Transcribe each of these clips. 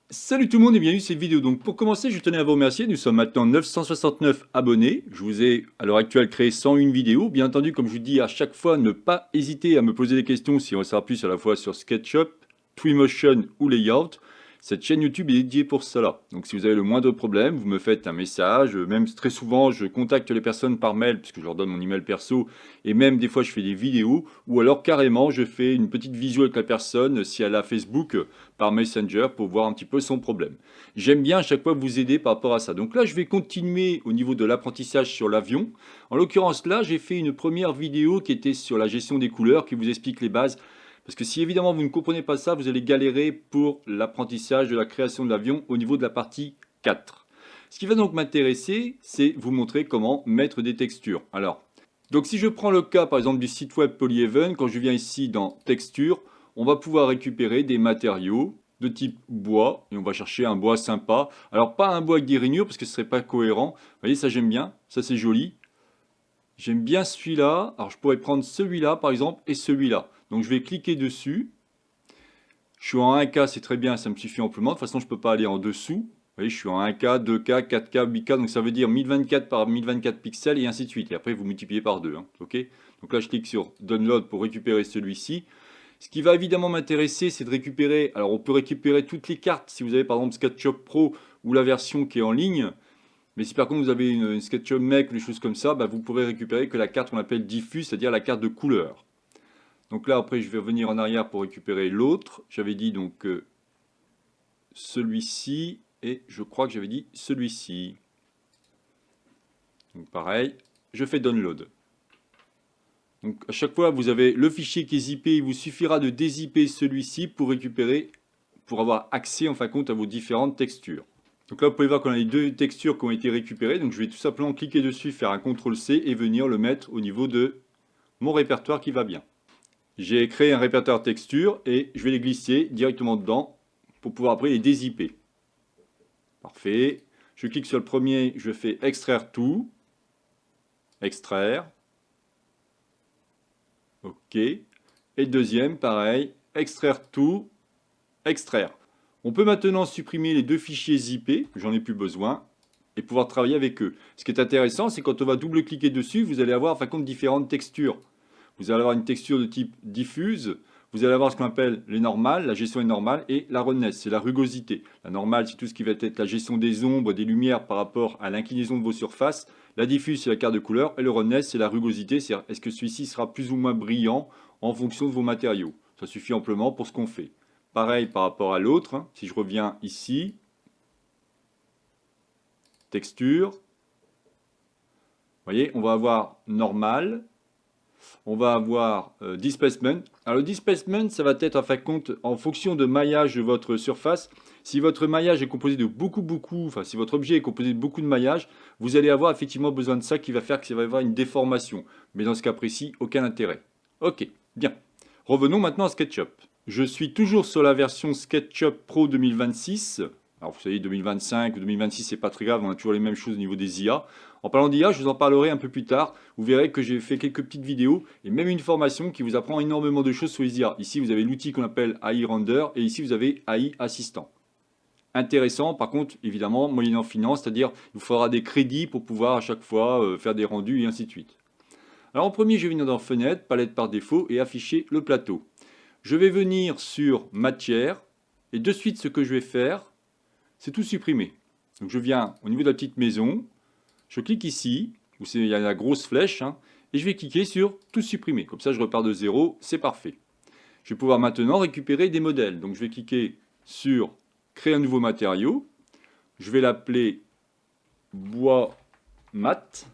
Salut tout le monde et bienvenue sur cette vidéo. Donc pour commencer, je tenais à vous remercier. Nous sommes maintenant 969 abonnés. Je vous ai à l'heure actuelle créé 101 vidéos. Bien entendu, comme je vous dis à chaque fois, ne pas hésiter à me poser des questions si on sera plus à la fois sur SketchUp, Twinmotion ou Layout. Cette chaîne YouTube est dédiée pour cela. Donc si vous avez le moindre problème, vous me faites un message. Même très souvent, je contacte les personnes par mail puisque je leur donne mon email perso. Et même des fois, je fais des vidéos. Ou alors carrément, je fais une petite visio avec la personne si elle a Facebook par Messenger pour voir un petit peu son problème. J'aime bien à chaque fois vous aider par rapport à ça. Donc là, je vais continuer au niveau de l'apprentissage sur l'avion. En l'occurrence, là, j'ai fait une première vidéo qui était sur la gestion des couleurs, qui vous explique les bases. Parce que si évidemment vous ne comprenez pas ça, vous allez galérer pour l'apprentissage de la création de l'avion au niveau de la partie 4. Ce qui va donc m'intéresser, c'est vous montrer comment mettre des textures. Alors, donc si je prends le cas par exemple du site web Polyhaven, quand je viens ici dans texture, on va pouvoir récupérer des matériaux de type bois, et on va chercher un bois sympa. Alors pas un bois avec des rainures, parce que ce serait pas cohérent. Vous voyez, ça j'aime bien, ça c'est joli. J'aime bien celui-là, alors je pourrais prendre celui-là par exemple, et celui-là. Donc je vais cliquer dessus. Je suis en 1K, c'est très bien, ça me suffit amplement. De toute façon, je ne peux pas aller en dessous. Vous voyez, je suis en 1K, 2K, 4K, 8K, donc ça veut dire 1024 par 1024 pixels et ainsi de suite. Et après, vous multipliez par 2. Ok. Donc là, je clique sur Download pour récupérer celui-ci. Ce qui va évidemment m'intéresser, c'est de récupérer. Alors, on peut récupérer toutes les cartes si vous avez par exemple SketchUp Pro ou la version qui est en ligne. Mais si par contre vous avez une SketchUp Make ou des choses comme ça, bah, vous pourrez récupérer que la carte qu'on appelle diffuse, c'est-à-dire la carte de couleur. Donc là, après, je vais revenir en arrière pour récupérer l'autre. J'avais dit donc celui-ci et je crois que j'avais dit celui-ci. Donc pareil, je fais download. Donc à chaque fois, vous avez le fichier qui est zippé. Il vous suffira de dézipper celui-ci pour récupérer, pour avoir accès en fin de compte à vos différentes textures. Donc là, vous pouvez voir qu'on a les deux textures qui ont été récupérées. Donc je vais tout simplement cliquer dessus, faire un CTRL-C et venir le mettre au niveau de mon répertoire qui va bien. J'ai créé un répertoire texture et je vais les glisser directement dedans pour pouvoir après les dézipper. Parfait. Je clique sur le premier, je fais extraire tout. Extraire. OK. Et le deuxième, pareil, extraire tout, extraire. On peut maintenant supprimer les deux fichiers zippés, j'en ai plus besoin, et pouvoir travailler avec eux. Ce qui est intéressant, c'est quand on va double-cliquer dessus, vous allez avoir en fin de compte différentes textures. Vous allez avoir une texture de type diffuse, vous allez avoir ce qu'on appelle les normales, la gestion est normale, et la roughness, c'est la rugosité. La normale, c'est tout ce qui va être la gestion des ombres, des lumières par rapport à l'inclinaison de vos surfaces. La diffuse, c'est la carte de couleur, et le roughness, c'est la rugosité, c'est est-ce que celui-ci sera plus ou moins brillant en fonction de vos matériaux. Ça suffit amplement pour ce qu'on fait. Pareil par rapport à l'autre, hein. Si je reviens ici, texture, vous voyez, on va avoir normal, on va avoir displacement. Alors le displacement, ça va être en fin de compte en fonction de maillage de votre surface. Si votre maillage est composé de enfin si votre objet est composé de beaucoup de maillage, vous allez avoir effectivement besoin de ça qui va faire que ça va avoir une déformation. Mais dans ce cas précis, aucun intérêt. Ok, bien. Revenons maintenant à SketchUp. Je suis toujours sur la version SketchUp Pro 2026. Alors vous savez, 2025 ou 2026, c'est pas très grave, on a toujours les mêmes choses au niveau des IA. En parlant d'IA, je vous en parlerai un peu plus tard. Vous verrez que j'ai fait quelques petites vidéos et même une formation qui vous apprend énormément de choses sur les IA. Ici, vous avez l'outil qu'on appelle AI Render et ici, vous avez AI Assistant. Intéressant, par contre, évidemment, moyennant finance, c'est-à-dire il vous faudra des crédits pour pouvoir à chaque fois faire des rendus et ainsi de suite. Alors en premier, je vais venir dans Fenêtre, Palette par défaut et afficher le plateau. Je vais venir sur Matière et de suite, ce que je vais faire, c'est tout supprimer. Donc je viens au niveau de la petite maison, je clique ici, où il y a la grosse flèche, hein, et je vais cliquer sur tout supprimer. Comme ça, je repars de zéro, c'est parfait. Je vais pouvoir maintenant récupérer des modèles. Donc je vais cliquer sur créer un nouveau matériau. Je vais l'appeler bois mat.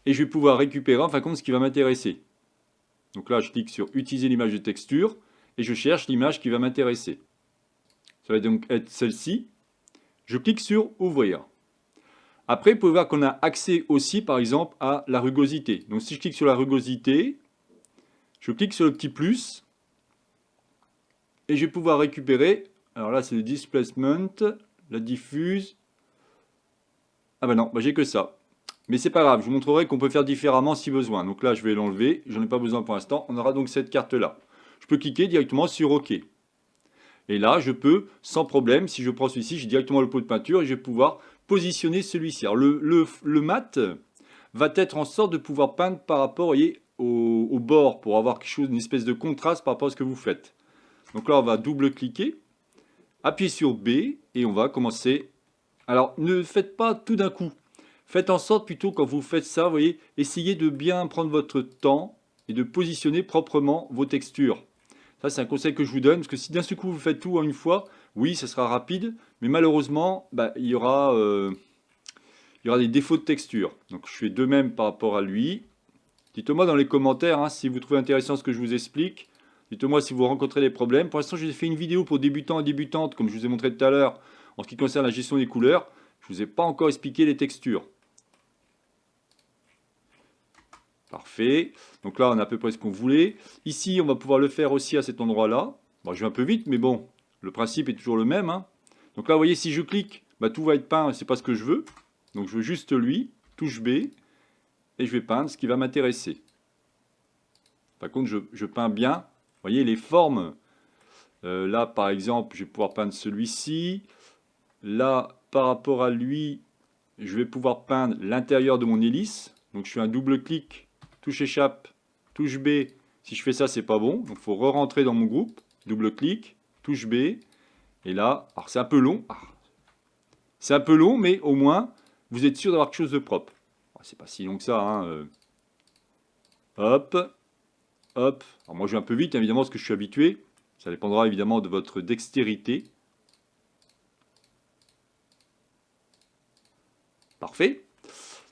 Et je vais pouvoir récupérer en fin de compte ce qui va m'intéresser. Donc là, je clique sur utiliser l'image de texture et je cherche l'image qui va m'intéresser. Ça va donc être celle-ci. Je clique sur ouvrir. Après, vous pouvez voir qu'on a accès aussi, par exemple, à la rugosité. Donc si je clique sur la rugosité, je clique sur le petit plus et je vais pouvoir récupérer. Alors là, c'est le displacement, la diffuse. Ah ben non, j'ai que ça. Mais c'est pas grave, je vous montrerai qu'on peut faire différemment si besoin. Donc là, je vais l'enlever, j'en ai pas besoin pour l'instant. On aura donc cette carte-là. Je peux cliquer directement sur OK. Et là, je peux, sans problème, si je prends celui-ci, j'ai directement le pot de peinture et je vais pouvoir positionner celui-ci. Alors le mat va être en sorte de pouvoir peindre par rapport, vous voyez, au bord, pour avoir quelque chose, une espèce de contraste par rapport à ce que vous faites. Donc là, on va double-cliquer, appuyer sur B et on va commencer. Alors, ne faites pas tout d'un coup. Faites en sorte plutôt, quand vous faites ça, vous voyez, essayez de bien prendre votre temps et de positionner proprement vos textures. Ça, c'est un conseil que je vous donne, parce que si d'un seul coup vous faites tout en une fois, oui, ça sera rapide, mais malheureusement, il y aura des défauts de texture. Donc je fais de même par rapport à lui. Dites-moi dans les commentaires hein, si vous trouvez intéressant ce que je vous explique. Dites-moi si vous rencontrez des problèmes. Pour l'instant, j'ai fait une vidéo pour débutants et débutantes, comme je vous ai montré tout à l'heure, en ce qui concerne la gestion des couleurs. Je ne vous ai pas encore expliqué les textures. Parfait. Donc là, on a à peu près ce qu'on voulait. Ici, on va pouvoir le faire aussi à cet endroit-là. Bon, je vais un peu vite, mais bon, le principe est toujours le même. Hein. Donc là, vous voyez, si je clique, tout va être peint, c'est pas ce que je veux. Donc je veux juste lui, touche B, et je vais peindre ce qui va m'intéresser. Par contre, je peins bien, vous voyez, les formes. Là, par exemple, je vais pouvoir peindre celui-ci. Là, par rapport à lui, je vais pouvoir peindre l'intérieur de mon hélice. Donc je fais un double clic, touche échappe, touche B. Si je fais ça, c'est pas bon. Donc il faut re-rentrer dans mon groupe, double clic, touche B. Et là, alors c'est un peu long. C'est un peu long, mais au moins, vous êtes sûr d'avoir quelque chose de propre. C'est pas si long que ça. Hein. Hop, hop. Alors moi, je vais un peu vite, évidemment, parce que je suis habitué. Ça dépendra évidemment de votre dextérité. Parfait.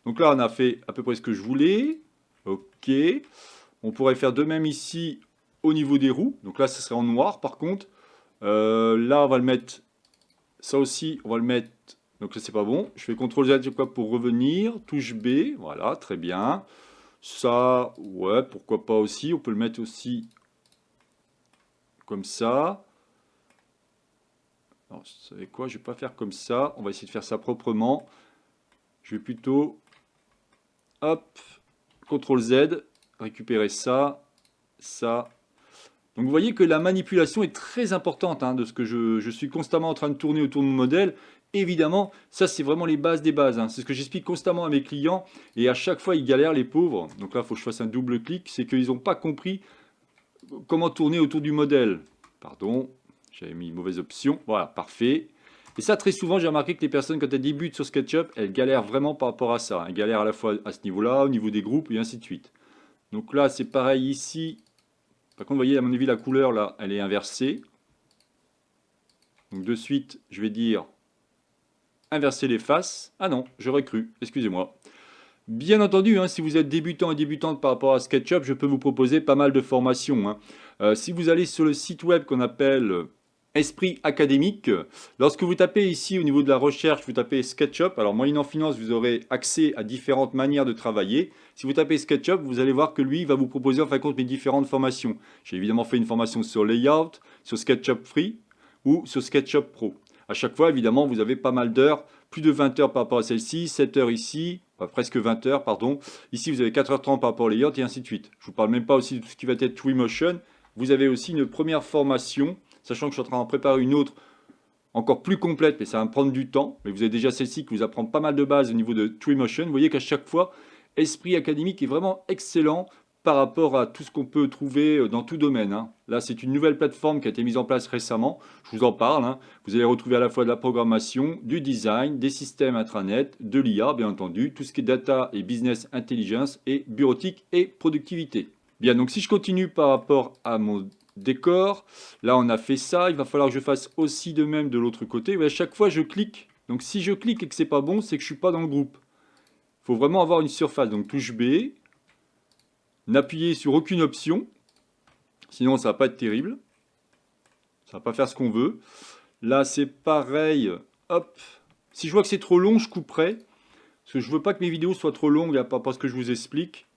Donc là, on a fait à peu près ce que je voulais. Ok. On pourrait faire de même ici au niveau des roues. Donc là, ce serait en noir par contre. Là, on va le mettre. Ça aussi, on va le mettre. Donc là, c'est pas bon. Je fais CTRL Z pour revenir. Touche B. Voilà, très bien. Ça, ouais, pourquoi pas aussi. On peut le mettre aussi comme ça. Alors, vous savez quoi? Je vais pas faire comme ça. On va essayer de faire ça proprement. Je vais plutôt, hop, CTRL Z, récupérer ça, ça. Donc vous voyez que la manipulation est très importante hein, de ce que je suis constamment en train de tourner autour de mon modèle. Évidemment, ça c'est vraiment les bases des bases. Hein. C'est ce que j'explique constamment à mes clients et à chaque fois ils galèrent les pauvres. Donc là il faut que je fasse un double clic, c'est qu'ils n'ont pas compris comment tourner autour du modèle. Pardon, j'avais mis une mauvaise option. Voilà, parfait. Et ça très souvent j'ai remarqué que les personnes quand elles débutent sur SketchUp, elles galèrent vraiment par rapport à ça. Elles galèrent à la fois à ce niveau-là, au niveau des groupes et ainsi de suite. Donc là c'est pareil ici. Par contre, vous voyez, à mon avis, la couleur, là, elle est inversée. Donc, de suite, je vais dire inverser les faces. Ah non, j'aurais cru, excusez-moi. Bien entendu, hein, si vous êtes débutant et débutante par rapport à SketchUp, je peux vous proposer pas mal de formations. Hein. Si vous allez sur le site web qu'on appelle Esprit Académique, lorsque vous tapez ici au niveau de la recherche, vous tapez SketchUp, alors moyennant finance, vous aurez accès à différentes manières de travailler. Si vous tapez SketchUp, vous allez voir que lui il va vous proposer en fin de compte mes différentes formations. J'ai évidemment fait une formation sur Layout, sur SketchUp Free ou sur SketchUp Pro. À chaque fois, évidemment, vous avez pas mal d'heures, plus de 20 heures par rapport à celle-ci, 7 heures ici, enfin, presque 20 heures, pardon. Ici, vous avez 4h30 par rapport au layout et ainsi de suite. Je ne vous parle même pas aussi de tout ce qui va être Twinmotion. Vous avez aussi une première formation, sachant que je suis en train d'en préparer une autre encore plus complète, mais ça va me prendre du temps. Mais vous avez déjà celle-ci qui vous apprend pas mal de bases au niveau de Twinmotion. Vous voyez qu'à chaque fois, Esprit Académique est vraiment excellent par rapport à tout ce qu'on peut trouver dans tout domaine. Hein. Là, c'est une nouvelle plateforme qui a été mise en place récemment. Je vous en parle. Hein. Vous allez retrouver à la fois de la programmation, du design, des systèmes intranet, de l'IA, bien entendu, tout ce qui est data et business intelligence et bureautique et productivité. Bien, donc si je continue par rapport à mon décor, là on a fait ça. Il va falloir que je fasse aussi de même de l'autre côté. Et à chaque fois, je clique. Donc si je clique et que c'est pas bon, c'est que je suis pas dans le groupe. Il faut vraiment avoir une surface. Donc touche B. N'appuyez sur aucune option, sinon ça va pas être terrible. Ça va pas faire ce qu'on veut. Là c'est pareil, hop. Si je vois que c'est trop long, je couperai. Parce que je veux pas que mes vidéos soient trop longues, parce que je vous explique.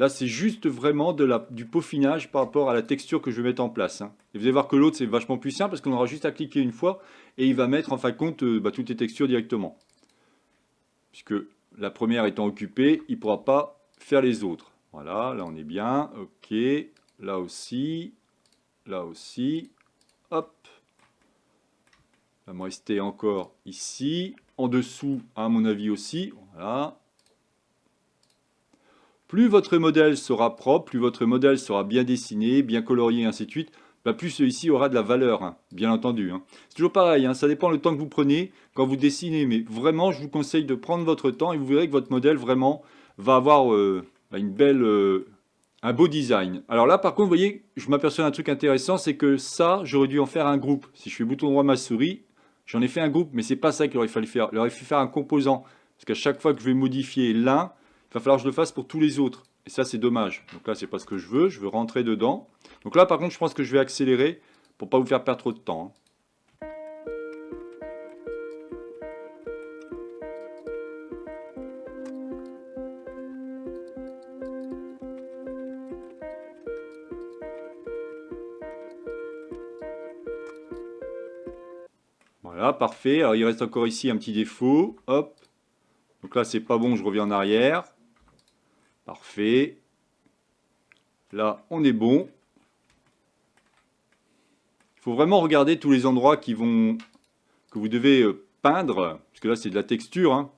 Là c'est juste vraiment du peaufinage par rapport à la texture que je vais mettre en place. Hein. Et vous allez voir que l'autre c'est vachement plus simple, parce qu'on aura juste à cliquer une fois, et il va mettre en fin de compte toutes les textures directement. Puisque la première étant occupée, il ne pourra pas faire les autres. Voilà, là on est bien, ok, là aussi, hop. Il va me rester encore ici. En dessous, à mon avis aussi. Voilà. Plus votre modèle sera propre, plus votre modèle sera bien dessiné, bien colorié, et ainsi de suite, bah plus celui-ci aura de la valeur, hein, bien entendu. Hein. C'est toujours pareil, hein, ça dépend le temps que vous prenez quand vous dessinez. Mais vraiment, je vous conseille de prendre votre temps et vous verrez que votre modèle vraiment va avoir une belle, un beau design. Alors là, par contre, vous voyez, je m'aperçois d'un truc intéressant, c'est que ça, j'aurais dû en faire un groupe. Si je fais bouton droit ma souris, j'en ai fait un groupe, mais c'est pas ça qu'il aurait fallu faire. Il aurait fallu faire un composant. Parce qu'à chaque fois que je vais modifier l'un, il va falloir que je le fasse pour tous les autres. Et ça, c'est dommage. Donc là, c'est pas ce que je veux rentrer dedans. Donc là, par contre, je pense que je vais accélérer pour pas vous faire perdre trop de temps. Voilà, parfait. Alors, il reste encore ici un petit défaut. Hop. Donc là, c'est pas bon, je reviens en arrière. Parfait. Là, on est bon. Il faut vraiment regarder tous les endroits que vous devez peindre. Parce que là, c'est de la texture. Hein.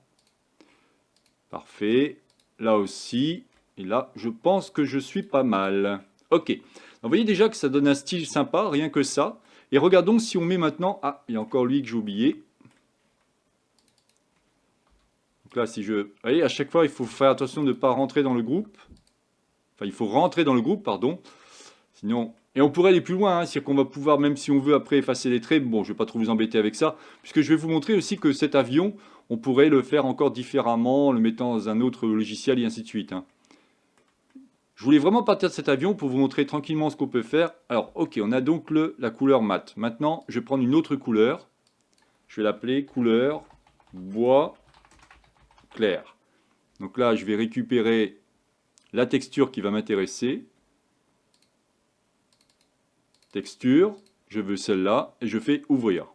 Parfait. Là aussi. Et là, je pense que je suis pas mal. Ok. Donc, vous voyez déjà que ça donne un style sympa, rien que ça. Et regardons si on met maintenant... Ah, il y a encore lui que j'ai oublié. Donc là, si je... Vous voyez, à chaque fois, il faut faire attention de ne pas rentrer dans le groupe. Enfin, il faut rentrer dans le groupe, pardon. Sinon... Et on pourrait aller plus loin, hein, c'est-à-dire qu'on va pouvoir, même si on veut après effacer les traits, bon, je ne vais pas trop vous embêter avec ça, puisque je vais vous montrer aussi que cet avion, on pourrait le faire encore différemment, le mettant dans un autre logiciel et ainsi de suite. Hein. Je voulais vraiment partir de cet avion pour vous montrer tranquillement ce qu'on peut faire. Alors, ok, on a donc la couleur mat. Maintenant, je vais prendre une autre couleur. Je vais l'appeler couleur bois clair. Donc là, je vais récupérer la texture qui va m'intéresser. Texture, je veux celle-là, et je fais ouvrir.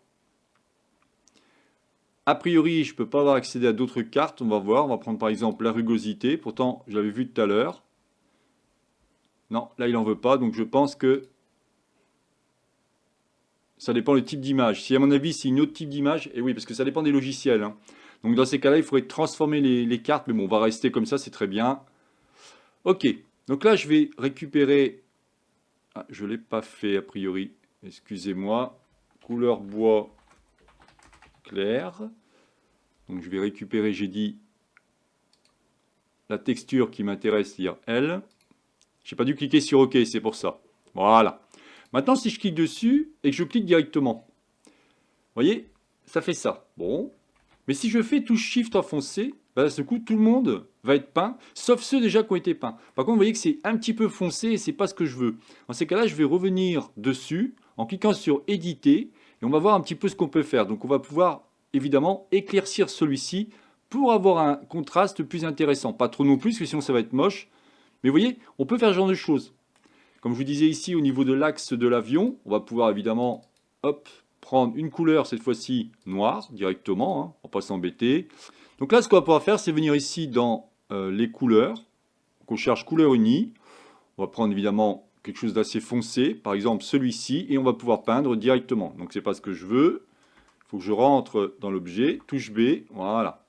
A priori, je ne peux pas avoir accédé à d'autres cartes, on va voir. On va prendre par exemple la rugosité, pourtant je l'avais vu tout à l'heure. Non, là il n'en veut pas, donc je pense que ça dépend du type d'image. Si à mon avis c'est une autre type d'image, et oui, parce que ça dépend des logiciels. Hein. Donc dans ces cas-là, il faudrait transformer les cartes, mais bon, on va rester comme ça, c'est très bien. Ok, donc là je vais récupérer... Ah, je ne l'ai pas fait a priori, excusez-moi. Couleur bois clair. Donc je vais récupérer, j'ai dit, la texture qui m'intéresse, c'est-à-dire elle. J'ai pas dû cliquer sur OK, c'est pour ça. Voilà. Maintenant, si je clique dessus et que je clique directement, vous voyez, ça fait ça. Bon. Mais si je fais touche Shift enfoncé, bah, à ce coup, tout le monde va être peint, sauf ceux déjà qui ont été peints. Par contre, vous voyez que c'est un petit peu foncé et c'est pas ce que je veux. Dans ces cas-là, je vais revenir dessus en cliquant sur éditer et on va voir un petit peu ce qu'on peut faire. Donc, on va pouvoir évidemment éclaircir celui-ci pour avoir un contraste plus intéressant. Pas trop non plus, parce que sinon ça va être moche. Mais vous voyez, on peut faire ce genre de choses. Comme je vous disais ici, au niveau de l'axe de l'avion, on va pouvoir évidemment, hop, prendre une couleur, cette fois-ci noire, directement, hein, on va pas s'embêter. Donc là, ce qu'on va pouvoir faire, c'est venir ici dans les couleurs. Donc on cherche couleur unie. On va prendre évidemment quelque chose d'assez foncé, par exemple celui-ci, et on va pouvoir peindre directement. Donc c'est pas ce que je veux. Il faut que je rentre dans l'objet, touche B, voilà.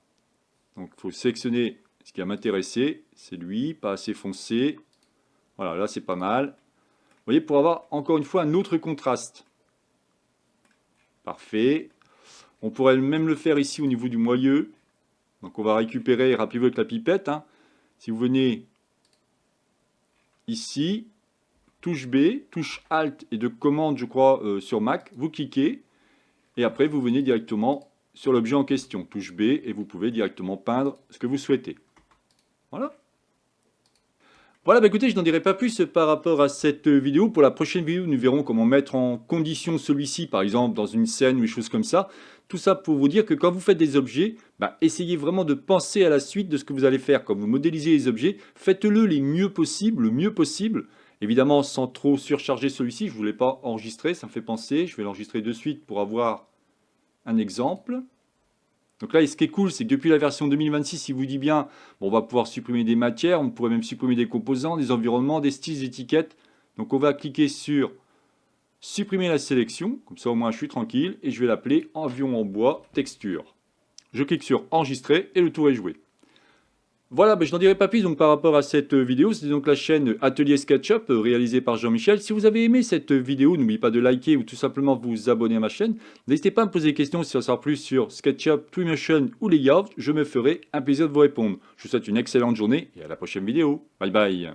Donc il faut sélectionner ce qui va m'intéresser, c'est lui, pas assez foncé. Voilà, là c'est pas mal. Vous voyez, pour avoir encore une fois un autre contraste. Parfait. On pourrait même le faire ici au niveau du moyeu. Donc on va récupérer, rappelez-vous avec la pipette, hein. Si vous venez ici, touche B, touche Alt et de commande, je crois, sur Mac, vous cliquez, et après vous venez directement sur l'objet en question, touche B, et vous pouvez directement peindre ce que vous souhaitez. Voilà. Voilà, bah écoutez, je n'en dirai pas plus par rapport à cette vidéo. Pour la prochaine vidéo, nous verrons comment mettre en condition celui-ci, par exemple, dans une scène ou des choses comme ça. Tout ça pour vous dire que quand vous faites des objets, bah, essayez vraiment de penser à la suite de ce que vous allez faire. Quand vous modélisez les objets, faites-le le mieux possible. Évidemment, sans trop surcharger celui-ci. Je ne voulais pas enregistrer, ça me fait penser. Je vais l'enregistrer de suite pour avoir un exemple. Donc là, ce qui est cool, c'est que depuis la version 2026, il vous dit bien, bon, on va pouvoir supprimer des matières, on pourrait même supprimer des composants, des environnements, des styles, des étiquettes. Donc on va cliquer sur supprimer la sélection, comme ça au moins je suis tranquille, et je vais l'appeler avion en bois texture. Je clique sur enregistrer et le tour est joué. Voilà, je n'en dirai pas plus donc, par rapport à cette vidéo. C'était donc la chaîne Atelier SketchUp réalisée par Jean-Michel. Si vous avez aimé cette vidéo, n'oubliez pas de liker ou tout simplement vous abonner à ma chaîne. N'hésitez pas à me poser des questions si on savoir plus sur SketchUp, Twinmotion ou Layout. Je me ferai un plaisir de vous répondre. Je vous souhaite une excellente journée et à la prochaine vidéo. Bye bye.